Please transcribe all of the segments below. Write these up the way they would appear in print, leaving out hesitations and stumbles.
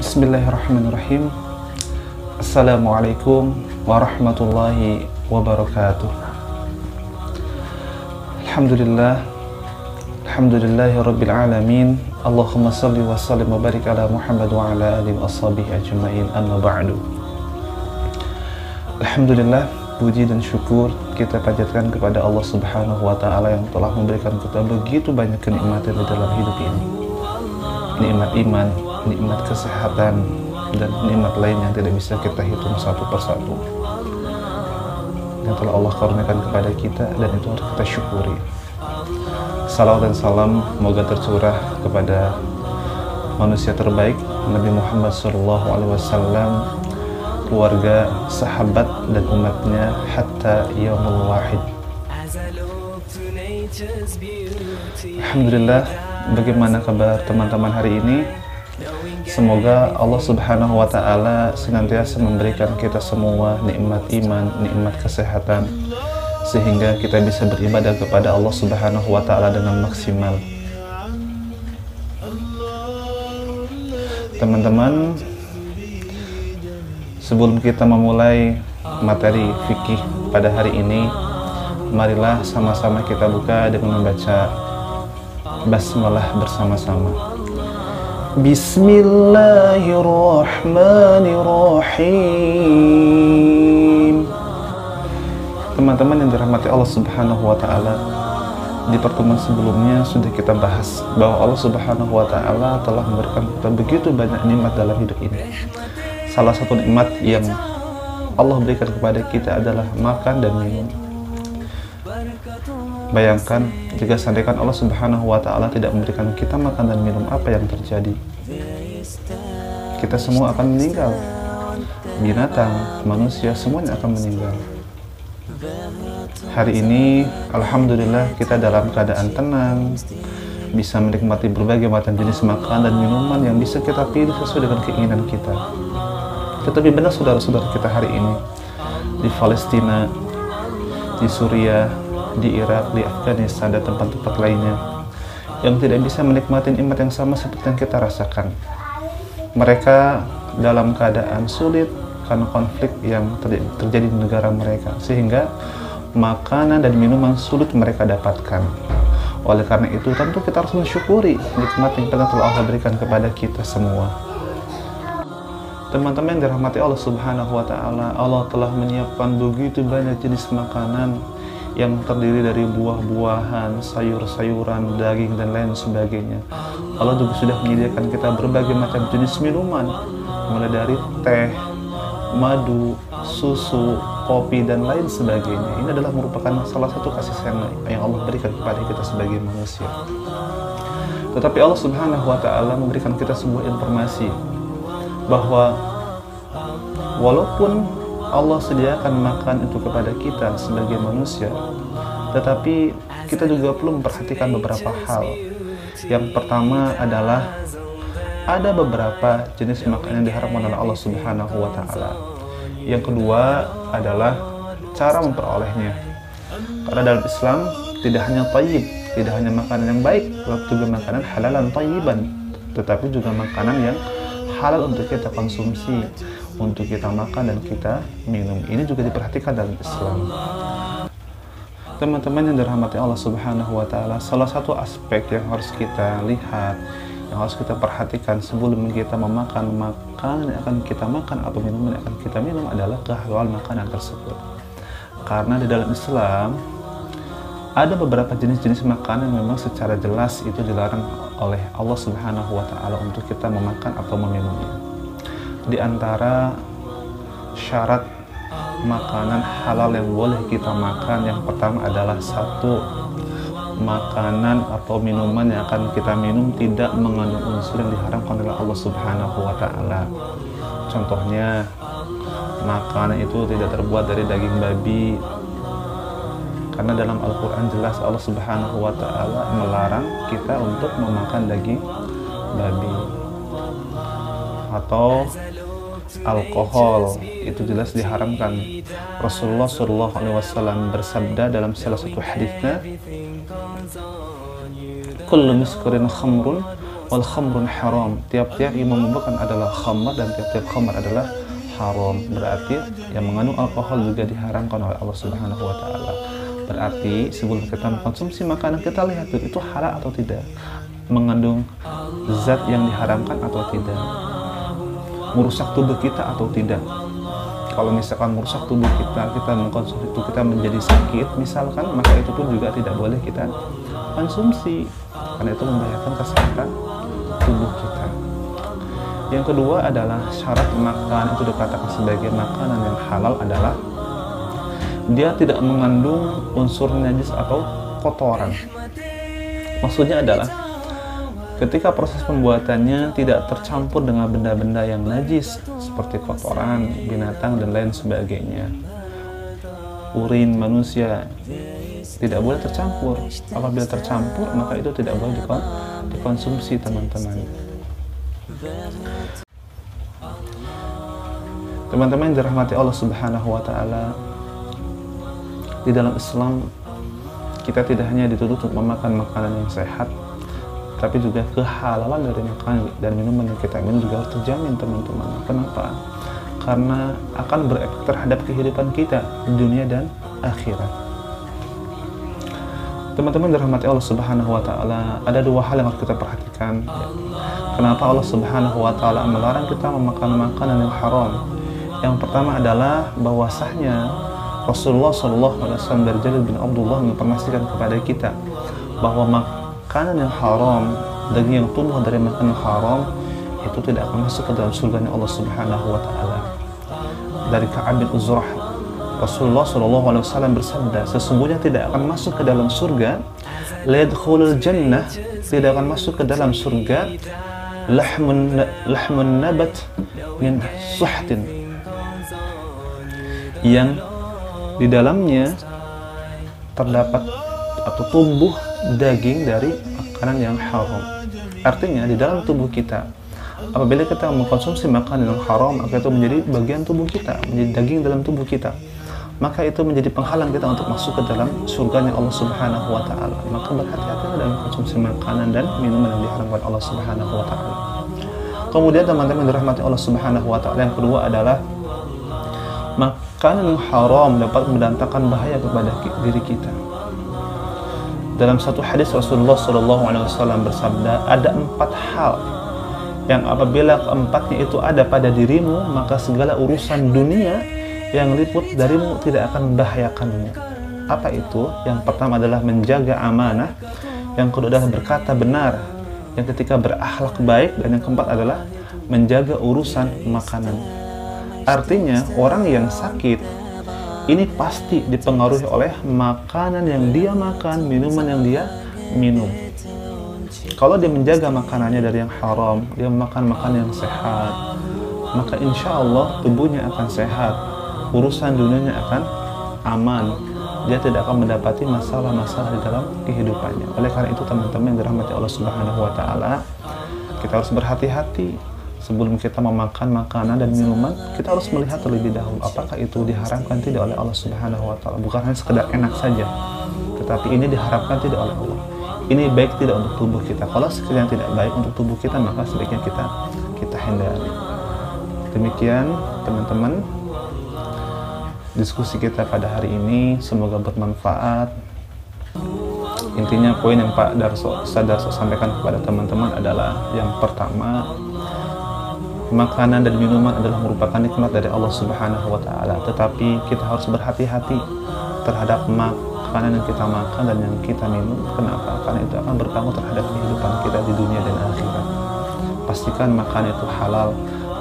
Bismillahirrahmanirrahim. Assalamualaikum warahmatullahi wabarakatuh. Alhamdulillah, alhamdulillahi rabbil alamin. Allahumma salli wa sallim wa barik ala Muhammad wa ala alihi wa sahbihi ajma'in, amma ba'du. Alhamdulillah, puji dan syukur kita panjatkan kepada Allah Subhanahu wa ta'ala yang telah memberikan kita begitu banyak kenikmatan di dalam hidup ini. Nikmat iman, nikmat kesehatan, dan nikmat lain yang tidak bisa kita hitung satu persatu yang telah Allah karuniakan kepada kita, dan itu harus kita syukuri. Salawat dan salam semoga tercurah kepada manusia terbaik Nabi Muhammad SAW, keluarga, sahabat, dan umatnya hatta yaumul wahid. Alhamdulillah, bagaimana kabar teman-teman hari ini? Semoga Allah Subhanahu wa ta'ala senantiasa memberikan kita semua nikmat iman, nikmat kesehatan, sehingga kita bisa beribadah kepada Allah Subhanahu wa ta'ala dengan maksimal. Teman-teman, sebelum kita memulai materi fikih pada hari ini, marilah sama-sama kita buka dengan membaca basmalah bersama-sama. Bismillahirrahmanirrahim. Teman-teman yang dirahmati Allah Subhanahu wa ta'ala, di pertemuan sebelumnya sudah kita bahas bahwa Allah Subhanahu wa ta'ala telah memberikan kita begitu banyak nikmat dalam hidup ini. Salah satu nikmat yang Allah berikan kepada kita adalah makan dan minum. Bayangkan jika seandainya Allah Subhanahu wa ta'ala tidak memberikan kita makan dan minum, apa yang terjadi? Kita semua akan meninggal. Binatang, manusia, semuanya akan meninggal. Hari ini alhamdulillah kita dalam keadaan tenang, bisa menikmati berbagai macam jenis makanan dan minuman yang bisa kita pilih sesuai dengan keinginan kita. Tetapi benar saudara-saudara kita hari ini di Palestina, di Suriah, di Irak, di Afghanistan, dan tempat-tempat lainnya yang tidak bisa menikmati nikmat yang sama seperti yang kita rasakan. Mereka dalam keadaan sulit karena konflik yang terjadi di negara mereka, sehingga makanan dan minuman sulit mereka dapatkan. Oleh karena itu tentu kita harus mensyukuri nikmat yang telah Allah berikan kepada kita semua. Teman-teman yang dirahmati Allah Subhanahu wa ta'ala, Allah telah menyiapkan begitu banyak jenis makanan yang terdiri dari buah-buahan, sayur-sayuran, daging, dan lain sebagainya. Allah juga sudah menyediakan kita berbagai macam jenis minuman, mulai dari teh, madu, susu, kopi, dan lain sebagainya. Ini adalah merupakan salah satu kasih sayang yang Allah berikan kepada kita sebagai manusia. Tetapi Allah Subhanahu wa ta'ala memberikan kita sebuah informasi bahwa walaupun Allah sediakan makan itu kepada kita sebagai manusia, tetapi kita juga perlu memperhatikan beberapa hal. Yang pertama adalah ada beberapa jenis makanan yang diharamkan oleh Allah Subhanahu wa ta'ala. Yang kedua adalah cara memperolehnya. Karena dalam Islam tidak hanya thayyib, tidak hanya makanan yang baik, tetapi juga makanan halalan thayyiban, tetapi juga makanan yang halal untuk kita konsumsi, untuk kita makan dan kita minum. Ini juga diperhatikan dalam Islam. Teman-teman yang dirahmati Allah Subhanahu wa ta'ala, salah satu aspek yang harus kita lihat, yang harus kita perhatikan sebelum kita memakan makanan yang akan kita makan atau minuman yang akan kita minum adalah kehalalan makanan tersebut. Karena di dalam Islam ada beberapa jenis-jenis makanan yang memang secara jelas itu dilarang oleh Allah Subhanahu wa ta'ala untuk kita memakan atau meminumnya. Di antara syarat makanan halal yang boleh kita makan, yang pertama adalah satu, makanan atau minuman yang akan kita minum tidak mengandung unsur yang diharamkan oleh Allah Subhanahu wa ta'ala. Contohnya, makanan itu tidak terbuat dari daging babi, karena dalam Al-Quran jelas Allah Subhanahu wa ta'ala melarang kita untuk memakan daging babi. Atau alkohol, itu jelas diharamkan. Rasulullah SAW bersabda dalam salah satu hadisnya, kullu muskirin khamrun wal khamrun haram. Tiap-tiap yang memabukkan adalah khamr dan tiap-tiap khamr adalah haram. Berarti yang mengandung alkohol juga diharamkan oleh Allah Subhanahu wa taala. Berarti sebelum kita mengkonsumsi makanan, kita lihat dulu itu halal atau tidak, mengandung zat yang diharamkan atau tidak, merusak tubuh kita atau tidak. Kalau misalkan merusak tubuh kita mengkonsumsi itu, kita menjadi sakit misalkan, maka itu pun juga tidak boleh kita konsumsi, karena itu membahayakan kesehatan tubuh kita. Yang kedua adalah syarat makanan itu dikatakan sebagai makanan yang halal adalah dia tidak mengandung unsur najis atau kotoran. Maksudnya adalah ketika proses pembuatannya tidak tercampur dengan benda-benda yang najis seperti kotoran binatang dan lain sebagainya. Urin manusia tidak boleh tercampur. Apabila tercampur, maka itu tidak boleh dikonsumsi, teman-teman. Teman-teman yang dirahmati Allah Subhanahu wa taala, di dalam Islam kita tidak hanya dituntut untuk memakan makanan yang sehat, tapi juga kehalalan dari makanan dan minuman yang kita minum juga harus terjamin, teman-teman. Kenapa? Karena akan berefek terhadap kehidupan kita di dunia dan akhirat. Teman-teman dirahmati Allah Subhanahu wa taala, ada dua hal yang harus kita perhatikan. Kenapa Allah Subhanahu wa taala melarang kita memakan makanan yang haram? Yang pertama adalah bahwasanya Rasulullah SAW dari Jalil bin Abdullah menginformasikan kepada kita bahwa makanan yang haram, daging yang tumbuh dari makanan haram itu tidak akan masuk ke dalam surganya Allah Subhanahu wa taala. Dari Ka'ab bin Uzrah, Rasulullah SAW bersabda, sesungguhnya tidak akan masuk ke dalam surga, la yadkhulul jannah, tidak akan masuk ke dalam surga, lahmun nabat min suhtin, yang di dalamnya terdapat atau tumbuh daging dari makanan yang haram. Artinya di dalam tubuh kita, apabila kita mengkonsumsi makanan yang haram, maka itu menjadi bagian tubuh kita, menjadi daging dalam tubuh kita, maka itu menjadi penghalang kita untuk masuk ke dalam surganya Allah Subhanahu wa taala. Maka berhati-hatilah dalam konsumsi makanan dan minuman yang diharamkan Allah Subhanahu wa taala. Kemudian teman-teman dirahmati Allah Subhanahu wa taala, yang kedua adalah makanan yang haram dapat mendatangkan bahaya kepada diri kita. Dalam satu hadis Rasulullah SAW bersabda, ada 4 hal yang apabila keempatnya itu ada pada dirimu, maka segala urusan dunia yang liput darimu tidak akan membahayakanmu. Apa itu? Yang pertama adalah menjaga amanah, yang kedua adalah berkata benar, yang ketiga berakhlak baik, dan yang keempat adalah menjaga urusan makanan. Artinya orang yang sakit ini pasti dipengaruhi oleh makanan yang dia makan, minuman yang dia minum. Kalau dia menjaga makanannya dari yang haram, dia makan makanan yang sehat, maka insya Allah tubuhnya akan sehat, urusan dunianya akan aman, dia tidak akan mendapati masalah-masalah di dalam kehidupannya. Oleh karena itu teman-teman yang dirahmati Allah Subhanahu wa taala, kita harus berhati-hati sebelum kita memakan makanan dan minuman. Kita harus melihat terlebih dahulu apakah itu diharamkan tidak oleh Allah Subhanahu wa taala. Bukan hanya sekedar enak saja, tetapi ini diharapkan tidak oleh Allah. Ini baik tidak untuk tubuh kita. Kalau sekiranya tidak baik untuk tubuh kita, maka sebaiknya kita hindari. Demikian teman-teman diskusi kita pada hari ini, semoga bermanfaat. Intinya poin yang Pak Darso sampaikan kepada teman-teman adalah yang pertama, makanan dan minuman adalah merupakan nikmat dari Allah Subhanahu wa taala, tetapi kita harus berhati-hati terhadap makanan yang kita makan dan yang kita minum. Kenapa? Karena itu akan berpengaruh terhadap kehidupan kita di dunia dan akhirat. Pastikan makanan itu halal,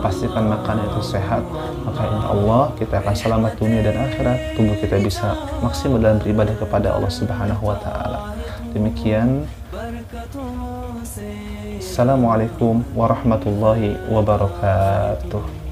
pastikan makanan itu sehat, maka insya Allah kita akan selamat dunia dan akhirat. Tubuh kita bisa maksimal dalam beribadah kepada Allah Subhanahu wa taala. Demikian. Assalamualaikum warahmatullahi wabarakatuh.